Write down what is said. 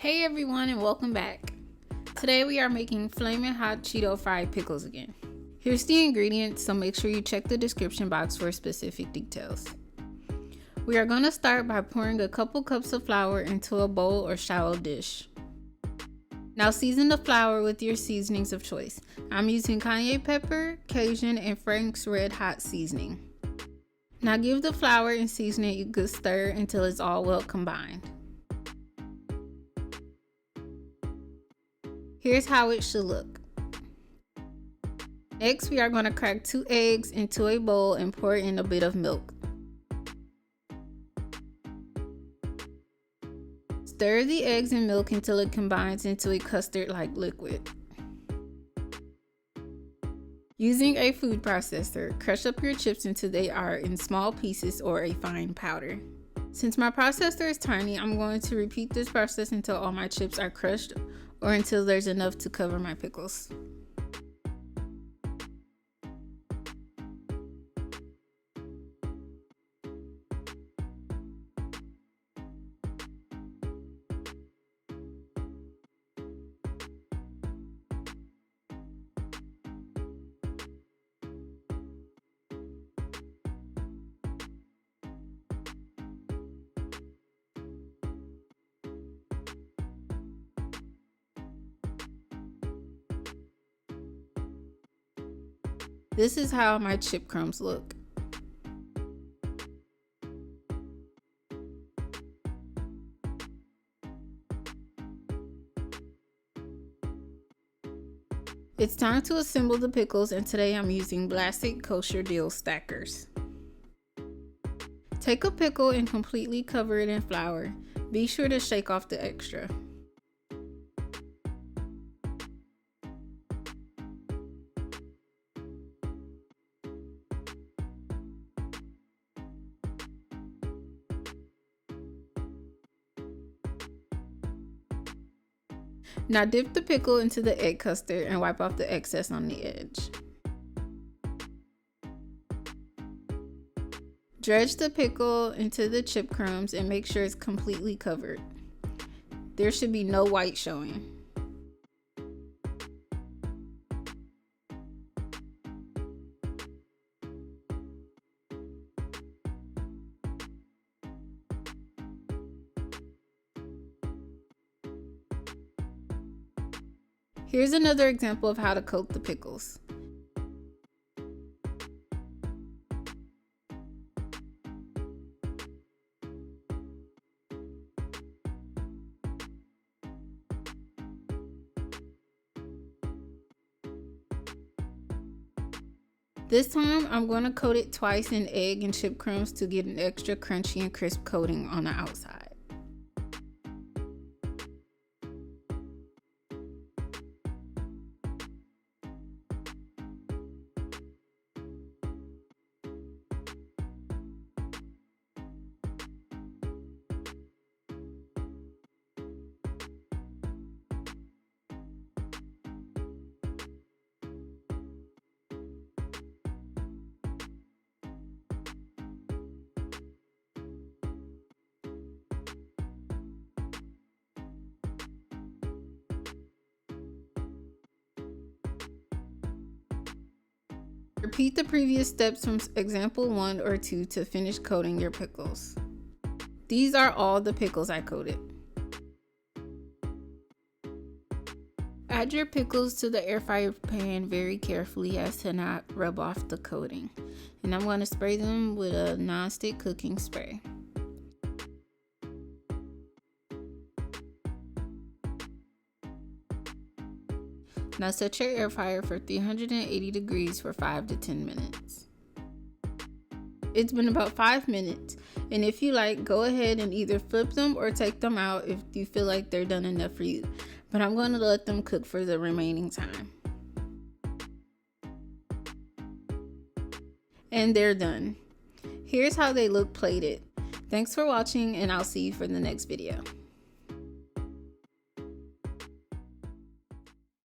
Hey everyone, and welcome back. Today we are making Flamin' Hot Cheeto fried pickles again. Here's the ingredients, so make sure you check the description box for specific details. We are going to start by pouring a couple cups of flour into a bowl or shallow dish. Now season the flour with your seasonings of choice. I'm using cayenne pepper, Cajun, and Frank's Red Hot seasoning. Now give the flour and seasoning a good stir until it's all well combined. Here's how it should look. Next, we are going to crack 2 eggs into a bowl and pour in a bit of milk. Stir the eggs and milk until it combines into a custard-like liquid. Using a food processor, crush up your chips until they are in small pieces or a fine powder. Since my processor is tiny, I'm going to repeat this process until all my chips are crushed or until there's enough to cover my pickles. This is how my chip crumbs look. It's time to assemble the pickles, and today I'm using Vlasic kosher dill stackers. Take a pickle and completely cover it in flour. Be sure to shake off the extra. Now dip the pickle into the egg custard and wipe off the excess on the edge. Dredge the pickle into the chip crumbs and make sure it's completely covered. There should be no white showing. Here's another example of how to coat the pickles. This time, I'm going to coat it twice in egg and chip crumbs to get an extra crunchy and crisp coating on the outside. Repeat the previous steps from example 1 or 2 to finish coating your pickles. These are all the pickles I coated. Add your pickles to the air fryer pan very carefully as to not rub off the coating. And I'm going to spray them with a non-stick cooking spray. Now set your air fryer for 380 degrees for 5 to 10 minutes. It's been about 5 minutes, and if you like, go ahead and either flip them or take them out if you feel like they're done enough for you. But I'm going to let them cook for the remaining time. And they're done. Here's how they look plated. Thanks for watching, and I'll see you for the next video.